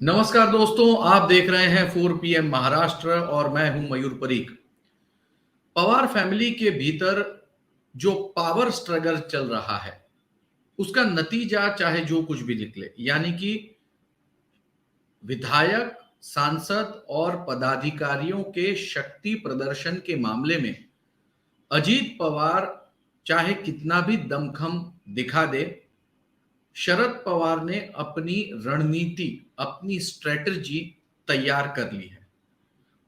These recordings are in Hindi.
नमस्कार दोस्तों, आप देख रहे हैं 4 PM महाराष्ट्र और मैं हूं मयूर परीक। पवार फैमिली के भीतर जो पावर स्ट्रगल चल रहा है, उसका नतीजा चाहे जो कुछ भी निकले, यानी कि विधायक, सांसद और पदाधिकारियों के शक्ति प्रदर्शन के मामले में अजीत पवार चाहे कितना भी दमखम दिखा दे, शरद पवार ने अपनी रणनीति, अपनी स्ट्रेटजी तैयार कर ली है।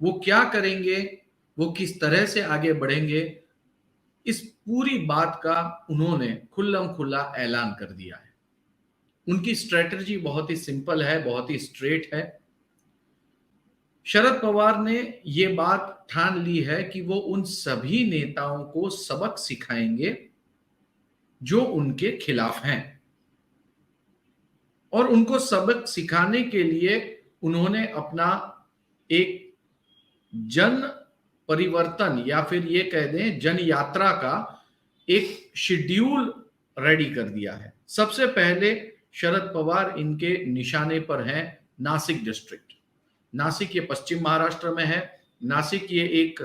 वो क्या करेंगे, वो किस तरह से आगे बढ़ेंगे, इस पूरी बात का उन्होंने खुल्लम खुल्ला ऐलान कर दिया है। उनकी स्ट्रेटजी बहुत ही सिंपल है, बहुत ही स्ट्रेट है। शरद पवार ने ये बात ठान ली है कि वो उन सभी नेताओं को सबक सिखाएंगे जो उनके खिलाफ हैं, और उनको सबक सिखाने के लिए उन्होंने अपना एक जन परिवर्तन या फिर ये कह दें जन यात्रा का एक शेड्यूल रेडी कर दिया है। सबसे पहले शरद पवार इनके निशाने पर हैं नासिक डिस्ट्रिक्ट। नासिक ये पश्चिम महाराष्ट्र में है। नासिक ये एक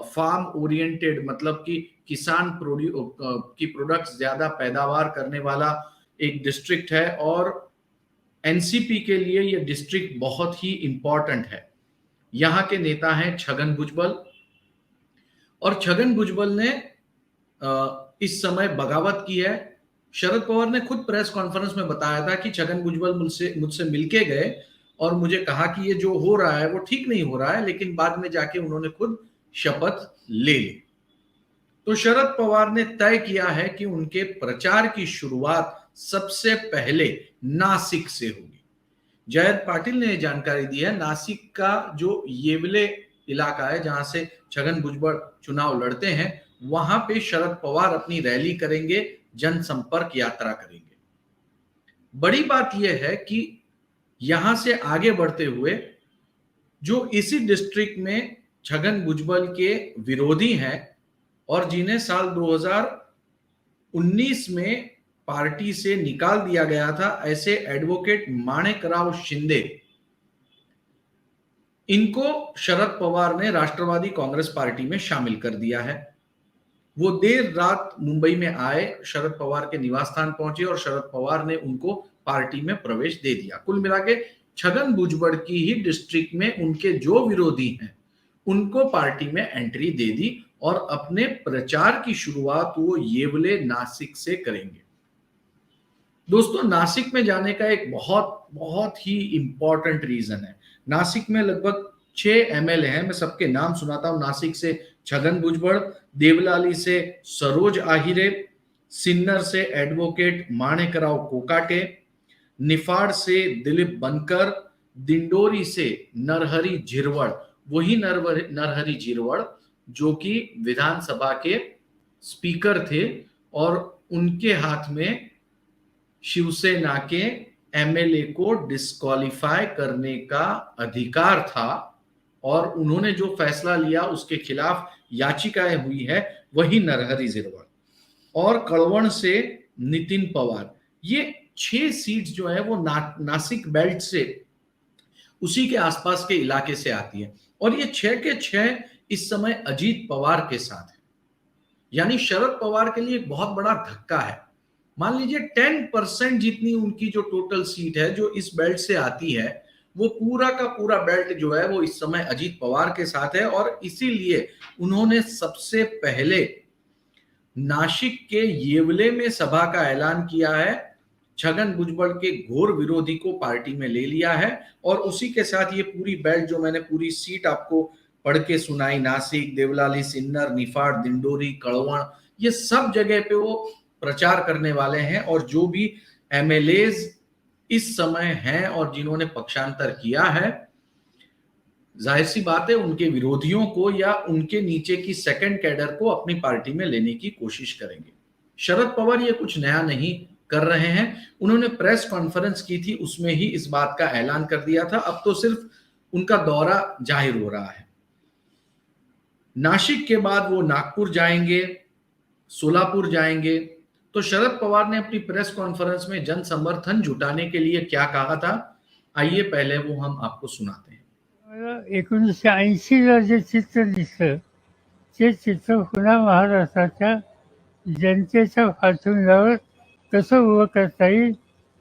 फार्म ओरिएंटेड, मतलब कि किसान की प्रोडक्ट्स ज्यादा पैदावार करने वाला एक डिस्ट्रिक्ट है, और एनसीपी के लिए ये डिस्ट्रिक्ट बहुत ही इंपॉर्टेंट है। यहाँ के नेता हैं छगन भुजबल, और छगन भुजबल ने इस समय बगावत की है। शरद पवार ने खुद प्रेस कॉन्फ्रेंस में बताया था कि छगन भुजबल मुझसे मिलके गए और मुझे कहा कि ये जो हो रहा है वो ठीक नहीं हो रहा है, लेकिन बाद में जाके उन्होंने खुद शपथ ले ली। तो शरद पवार ने तय किया है कि उनके प्रचार की शुरुआत सबसे पहले नासिक से होगी। जयंत पाटिल ने जानकारी दी है, नासिक का जो येवले इलाका है जहां से छगन भुजबल चुनाव लड़ते हैं, वहां पे शरद पवार अपनी रैली करेंगे, जनसंपर्क यात्रा करेंगे। बड़ी बात यह है कि यहां से आगे बढ़ते हुए जो इसी डिस्ट्रिक्ट में छगन भुजबल के विरोधी हैं और जिन्हें साल 2019 में पार्टी से निकाल दिया गया था, ऐसे एडवोकेट माणिकराव शिंदे, इनको शरद पवार ने राष्ट्रवादी कांग्रेस पार्टी में शामिल कर दिया है। वो देर रात मुंबई में आए, शरद पवार के निवास स्थान पहुंचे और शरद पवार ने उनको पार्टी में प्रवेश दे दिया। कुल मिला के छगन भुजबल की ही डिस्ट्रिक्ट में उनके जो विरोधी हैं उनको पार्टी में एंट्री दे दी, और अपने प्रचार की शुरुआत वो येवले नासिक से करेंगे। दोस्तों, नासिक में जाने का एक बहुत बहुत ही इंपॉर्टेंट रीजन है। नासिक में लगभग 6 एमएलए हैं, मैं सबके नाम सुनाता हूं। नासिक से छगन भुजबल, देवलाली से सरोज आहिरे, सिन्नर से एडवोकेट माणिकराव कोकाटे, निफाड़ से दिलीप बनकर, दिंडोरी से नरहरि झिरवड़, वही नरहरि झिरवड़ जो कि विधानसभा के स्पीकर थे और उनके हाथ में शिवसेना के एमएलए को डिस्क्वालीफाई करने का अधिकार था, और उन्होंने जो फैसला लिया उसके खिलाफ याचिकाएं हुई है, वही नरहरि झिरवड़। और कड़वण से नितिन पवार। ये 6 सीट्स जो है वो नासिक बेल्ट से, उसी के आसपास के इलाके से आती है, और ये 6 के 6 इस समय अजीत पवार के साथ है। यानी शरद पवार के लिए एक बहुत बड़ा धक्का है। मान लीजिए 10% जितनी उनकी जो टोटल सीट है जो इस बेल्ट से आती है, वो पूरा का पूरा बेल्ट जो है वो इस समय अजीत पवार के साथ है, और इसीलिए उन्होंने सबसे पहले नासिक के येवले में सभा का ऐलान किया है, छगन भुजबल के घोर विरोधी को पार्टी में ले लिया है, और उसी के साथ ये पूरी बेल्ट जो मैंने पूरी सीट आपको पढ़ के सुनाई, नासिक, देवलाली, सिन्नर, निफाड़, दिंडोरी, कड़वण, ये सब जगह पे वो प्रचार करने वाले हैं। और जो भी एमएलएज इस समय हैं और जिन्होंने पक्षांतर किया है, जाहिर सी बात है उनके विरोधियों को या उनके नीचे की सेकंड कैडर को अपनी पार्टी में लेने की कोशिश करेंगे। शरद पवार ये कुछ नया नहीं कर रहे हैं, उन्होंने प्रेस कॉन्फ्रेंस की थी, उसमें ही इस बात का ऐलान कर दिया था। अब तो सिर्फ उनका दौरा जाहिर हो रहा है। नासिक के बाद वो नागपुर जाएंगे, सोलापुर जाएंगे। तो शरद पवार ने अपनी प्रेस कॉन्फ्रेंस में जन समर्थन जुटाने के लिए क्या कहा था आइए पहले वो हम आपको सुनाते हैं। मला 1980ला जे चित्र दिसलं ते चित्र पुन्हा महाराष्ट्राच्या जनतेच्या पाठिंब्यावर कसं उभं करता येईल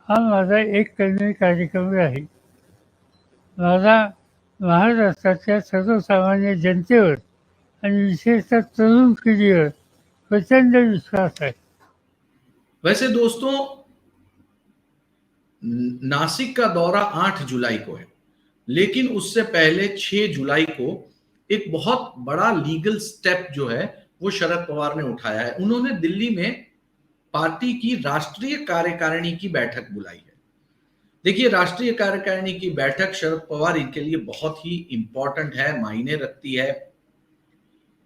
हा माझा एककलमी कार्यक्रम आहे. माझा महाराष्ट्राच्या सर्वसामान्य जनतेवर आणि विशेषतः तरुण पिढीवर प्रचंड विश्वास आहे. वैसे दोस्तों, नासिक का दौरा 8 जुलाई को है, लेकिन उससे पहले 6 जुलाई को एक बहुत बड़ा लीगल स्टेप जो है वो शरद पवार ने उठाया है। उन्होंने दिल्ली में पार्टी की राष्ट्रीय कार्यकारिणी की बैठक बुलाई है। देखिए, राष्ट्रीय कार्यकारिणी की बैठक शरद पवार इनके लिए बहुत ही इंपॉर्टेंट है, मायने रखती है।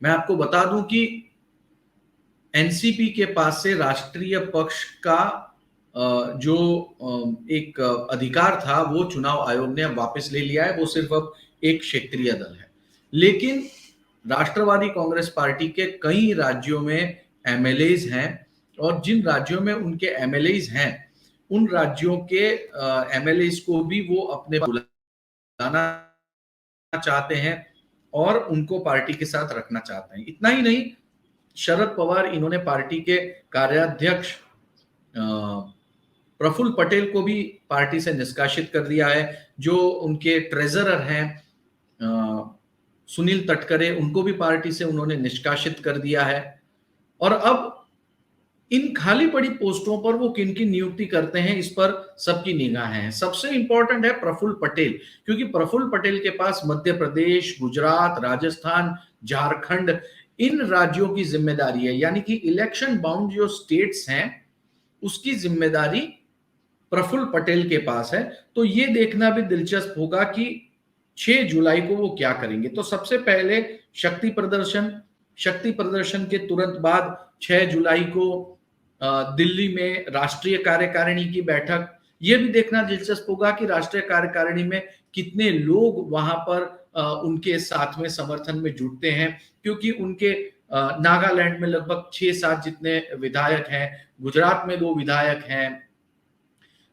मैं आपको बता दूं कि एनसीपी के पास से राष्ट्रीय पक्ष का जो एक अधिकार था वो चुनाव आयोग ने अब वापस ले लिया है। वो सिर्फ अब एक क्षेत्रीय दल है, लेकिन राष्ट्रवादी कांग्रेस पार्टी के कई राज्यों में एमएलएज हैं, और जिन राज्यों में उनके एमएलएज हैं उन राज्यों के एमएलएज को भी वो अपने बुलाना चाहते हैं और उनको पार्टी के साथ रखना चाहते हैं। इतना ही नहीं, शरद पवार इन्होंने पार्टी के कार्याध्यक्ष प्रफुल्ल पटेल को भी पार्टी से निष्कासित कर दिया है। जो उनके ट्रेजरर हैं सुनील तटकरे, उनको भी पार्टी से उन्होंने निष्कासित कर दिया है। और अब इन खाली पड़ी पोस्टों पर वो किन की नियुक्ति करते हैं इस पर सबकी निगाहें हैं। सबसे इंपॉर्टेंट है प्रफुल्ल पटेल, क्योंकि प्रफुल्ल पटेल के पास मध्य प्रदेश, गुजरात, राजस्थान, झारखंड इन राज्यों की जिम्मेदारी है, यानी कि इलेक्शन बाउंड जो स्टेट्स हैं उसकी जिम्मेदारी प्रफुल्ल पटेल के पास है। तो ये देखना भी दिलचस्प होगा कि 6 जुलाई को वो क्या करेंगे। तो सबसे पहले शक्ति प्रदर्शन के तुरंत बाद 6 जुलाई को दिल्ली में राष्ट्रीय कार्यकारिणी की बैठक। ये भी देखना दिलचस्प होगा कि राष्ट्रीय कार्यकारिणी में कितने लोग वहां पर उनके साथ में समर्थन में जुटते हैं, क्योंकि उनके नागालैंड में लगभग 6-7 जितने विधायक हैं, गुजरात में 2 विधायक हैं,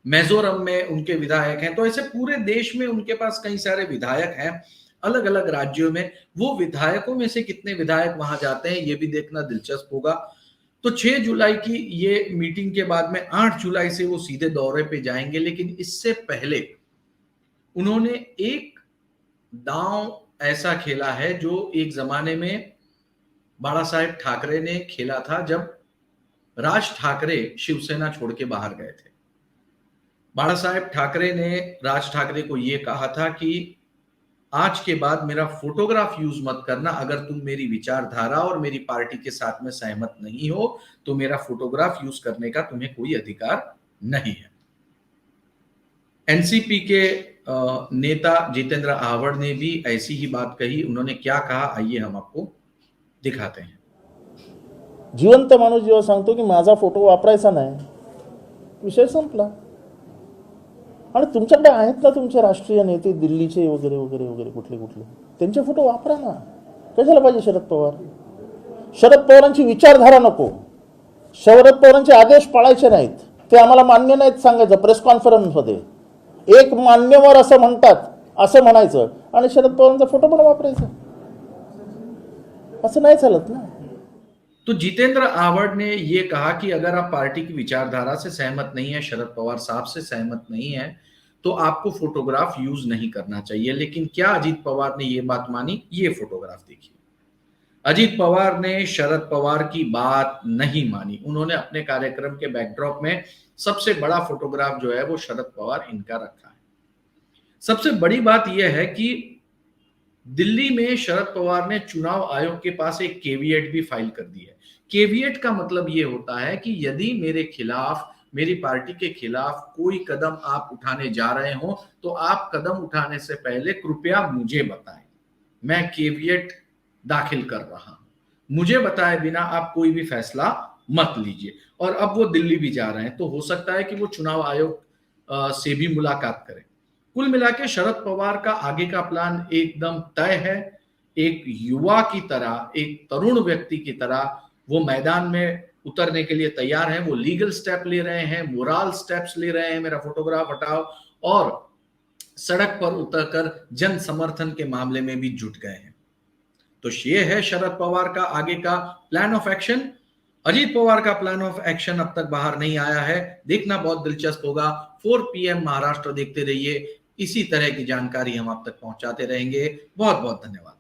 मिजोरम में उनके विधायक हैं। तो ऐसे पूरे देश में उनके पास कई सारे विधायक हैं अलग अलग राज्यों में। वो विधायकों में से कितने विधायक वहां जाते हैं ये भी देखना दिलचस्प होगा। तो 6 जुलाई की ये मीटिंग के बाद में 8 जुलाई से वो सीधे दौरे पे जाएंगे, लेकिन इससे पहले उन्होंने एक दांव ऐसा खेला है जो एक जमाने में बाला साहेब ठाकरे ने खेला था, जब राज ठाकरे शिवसेना छोड़ के बाहर गए थे। बाला साहेब ठाकरे ने राज ठाकरे को यह कहा था कि आज के बाद मेरा फोटोग्राफ यूज मत करना, अगर तुम मेरी विचारधारा और मेरी पार्टी के साथ में सहमत नहीं हो तो मेरा फोटोग्राफ यूज करने का तुम्हें कोई अधिकार नहीं है। एनसीपी के नेता जितेंद्र आव्हाड ने भी ऐसी ही बात कही। उन्होंने क्या कहा आइए हम आपको दिखाते हैं। जिवंत माणूस जेव्हा सांगतो की माझा फोटो वापरायचा नाही, विषय संपला. आणि तुमच्याकडे आहेत ना तुमचे राष्ट्रीय नेते दिल्लीचे वगैरे वगैरे वगैरे कुठले कुठले, त्यांचे फोटो वापरा ना. कशाला पाहिजे शरद पवार? शरद पवारांची विचारधारा नको, शरद पवारांचे आदेश पाळायचे नाहीत, ते आम्हाला मान्य नाहीत सांगायचं प्रेस कॉन्फरन्समध्ये. एक मान्यवर असं म्हणतात असं म्हणायचं आणि शरद पवारांचा फोटो पण वापरायचा. असं नाही चालत ना. तो जितेंद्र आव्हाड ने यह कहा कि अगर आप पार्टी की विचारधारा से सहमत नहीं है, शरद पवार साहब से सहमत नहीं है, तो आपको फोटोग्राफ यूज नहीं करना चाहिए। लेकिन क्या अजीत पवार ने यह बात मानी? ये फोटोग्राफ देखिए। अजीत पवार ने शरद पवार की बात नहीं मानी। उन्होंने अपने कार्यक्रम के बैकड्रॉप में सबसे बड़ा फोटोग्राफ जो है वो शरद पवार इनका रखा है। सबसे बड़ी बात यह है कि दिल्ली में शरद पवार ने चुनाव आयोग के पास एक केविएट भी फाइल कर दी है। केविएट का मतलब यह होता है कि यदि मेरे खिलाफ, मेरी पार्टी के खिलाफ कोई कदम आप उठाने जा रहे हो तो आप कदम उठाने से पहले कृपया मुझे बताएं, मैं केविएट दाखिल कर रहा हूं, मुझे बताए बिना आप कोई भी फैसला मत लीजिए। और अब वो दिल्ली भी जा रहे हैं, तो हो सकता है कि वो चुनाव आयोग से भी मुलाकात करें। कुल मिला के शरद पवार का आगे का प्लान एकदम तय है। एक युवा की तरह, एक तरुण व्यक्ति की तरह वो मैदान में उतरने के लिए तैयार है। वो लीगल स्टेप ले रहे हैं, मोरल स्टेप्स ले रहे हैं, मेरा फोटोग्राफ हटाओ, और सड़क पर उतरकर जन समर्थन के मामले में भी जुट गए हैं। तो ये है शरद पवार का आगे का plan of action. Ajit Pawar का प्लान ऑफ एक्शन अब तक बाहर नहीं आया है, देखना बहुत दिलचस्प होगा। 4 PM महाराष्ट्र देखते रहिए, इसी तरह की जानकारी हम आप तक पहुंचाते रहेंगे। बहुत बहुत धन्यवाद।